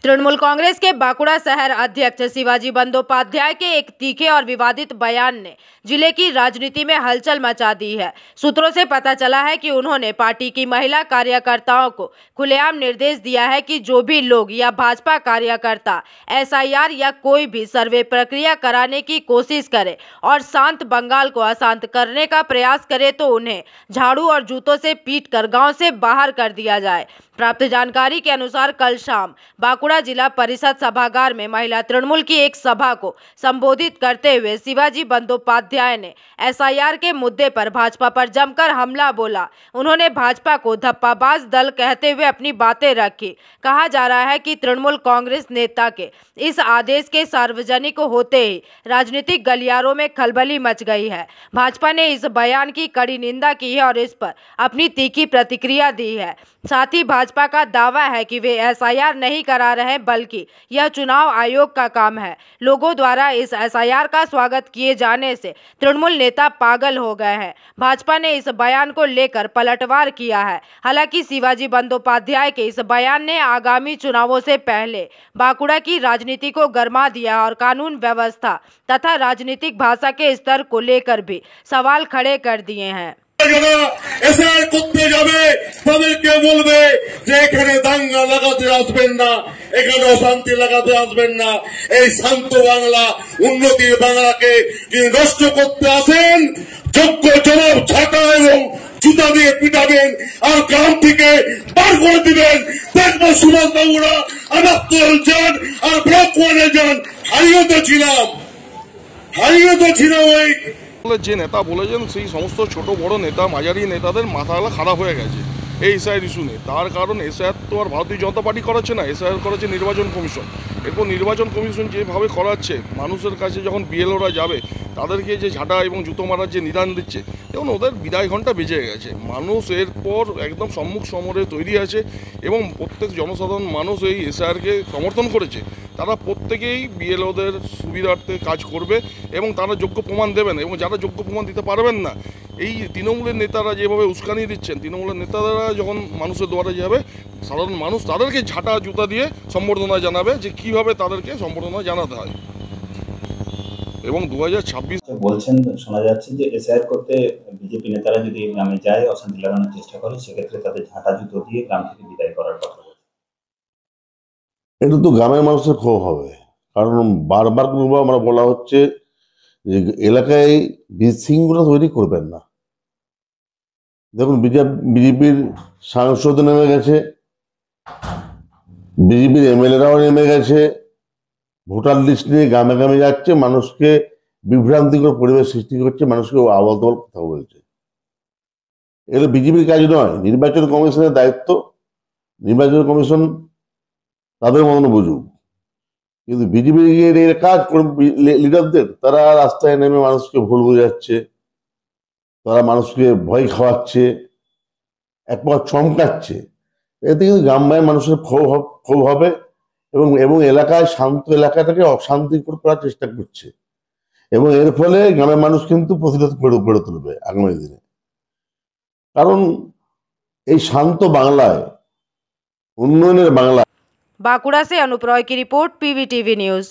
तृणमूल कांग्रेस के बांकुड़ा शहर अध्यक्ष शिवाजी बंदोपाध्याय के एक तीखे और विवादित बयान ने जिले की राजनीति में हलचल मचा दी है। सूत्रों से पता चला है कि उन्होंने पार्टी की महिला कार्यकर्ताओं को खुलेआम निर्देश दिया है कि जो भी लोग या भाजपा कार्यकर्ता एसआईआर या कोई भी सर्वे प्रक्रिया कराने की कोशिश करे और शांत बंगाल को अशांत करने का प्रयास करे तो उन्हें झाड़ू और जूतों से पीटकर गांव से बाहर कर दिया जाए। प्राप्त जानकारी के अनुसार कल शाम बांकुड़ा जिला परिषद सभागार में महिला तृणमूल की एक सभा को संबोधित करते हुए शिवाजी बंदोपाध्याय ने एसआईआर के मुद्दे पर भाजपा पर जमकर हमला बोला। उन्होंने भाजपा को धप्पाबाज दल कहते हुए अपनी बातें रखी। कहा जा रहा है कि तृणमूल कांग्रेस नेता के इस आदेश के सार्वजनिक होते ही राजनीतिक गलियारों में खलबली मच गई है। भाजपा ने इस बयान की कड़ी निंदा की है और इस पर अपनी तीखी प्रतिक्रिया दी है। साथ ही भाजपा का दावा है कि वे एसआईआर नहीं करा रहे बल्कि यह चुनाव आयोग का काम है। लोगों द्वारा इस एसआईआर का स्वागत किए जाने से तृणमूल नेता पागल हो गए हैं। भाजपा ने इस बयान को लेकर पलटवार किया है। हालांकि शिवाजी बंदोपाध्याय के इस बयान ने आगामी चुनावों से पहले बांकुड़ा की राजनीति को गरमा दिया और कानून व्यवस्था तथा राजनीतिक भाषा के स्तर को लेकर भी सवाल खड़े कर दिए हैं। এসআর করতে যাবে তাদেরকে বলবে যে এখানে দাঙ্গা লাগাতে আসবেন না, এখানে অশান্তি লাগাতে আসবেন না। এই শান্ত বাংলা উন্নতির বাংলাকে যিনি নষ্ট করতে আসেন যোগ্য জবাব ছাটা এবং জুতা দিয়ে পিটাবেন আর গ্রাম থেকে বার করে দিবেন। দেখবো সুভাষ বাবুরা আনাত্তর যান আর ব্লক ওয়ানে যান। হারিয়ে তো ছিলাম ওই যে নেতা বলেছেন সেই সমস্ত ছোট বড় নেতা মাঝারি নেতাদের মাথাগুলো খারাপ হয়ে গেছে এই এসআইআর ইস্যু নিয়ে। তার কারণ এসআইআর তো আর ভারতীয় জনতা পার্টি করাচ্ছে না, এসআইআর করেছে নির্বাচন কমিশন। এরপর নির্বাচন কমিশন যেভাবে করাচ্ছে মানুষের কাছে যখন বিএলওরা যাবে তাদেরকে যে ঝাঁটা এবং জুতো মারার যে নিদান দিচ্ছে এবং ওদের বিদায় ঘণ্টা বেজে গেছে। মানুষ এরপর একদম সম্মুখ সমরে তৈরি আছে এবং প্রত্যেক জনসাধারণ মানুষ এই এসআইআরকে সমর্থন করেছে। তারা প্রত্যেকেই বিএলওদের সুবিধার্থে কাজ করবে এবং তারা যোগ্য প্রমাণ দেবেন এবং যারা যোগ্য প্রমাণ দিতে পারবেন না এই তৃণমূলের নেতারা যেভাবে উস্কানি দিচ্ছেন, তৃণমূলের নেতারা যখন মানুষের দ্বারা যাবে সাধারণ মানুষ তাদেরকে ঝাঁটা জুতা দিয়ে সম্বর্ধনা জানাবে যে কিভাবে তাদেরকে সম্বর্ধনা জানাতে হয়। এবং 2026 বলছেন, শোনা যাচ্ছে যে এসআইআর করতে বিজেপি নেতারা যদি গ্রামে যায় অশান্তি লাগানোর চেষ্টা করে সেক্ষেত্রে তাদের ঝাঁটা জুতো দিয়ে গ্রাম থেকে বিদায় করার কথা বলছে। এটা তো গ্রামের মানুষের ক্ষোভ হবে, কারণ বারবার আমরা বলা হচ্ছে যে এলাকায় বিশৃঙ্খলা তৈরি করবেন না। দেখুন বিজেপির সাংসদ নেমে গেছে, বিজেপির এমএলএরাও নেমে গেছে, ভোটার লিস্ট নিয়ে গ্রামে গ্রামে যাচ্ছে, মানুষকে বিভ্রান্তিকর পরিবেশ সৃষ্টি করছে, মানুষকে আবল তাবল কথা বলছে। এগুলো বিজেপির কাজ নয়, নির্বাচন কমিশনের দায়িত্ব। নির্বাচন কমিশন তাদের মতন বুঝুক, কিন্তু বিজেপির এর কাজ লিডারদের তারা রাস্তায় নেমে মানুষকে ভুল বোঝাচ্ছে, তারা মানুষকে ভয় খাওয়াচ্ছে, এক প্রকার চমকাচ্ছে। এতে কিন্তু গ্রামের মানুষের ক্ষোভ হবে এবং এলাকায় শান্ত এলাকাটাকে অশান্তিকর করার চেষ্টা করছে এবং এর ফলে গ্রামের মানুষ কিন্তু প্রতিরোধ গড়ে তুলবে আগামী দিনে। কারণ এই শান্ত বাংলায়, উন্নয়নের বাংলা। बांकुड़ा से अनुप रॉय की रिपोर्ट, पीवीटीवी न्यूज।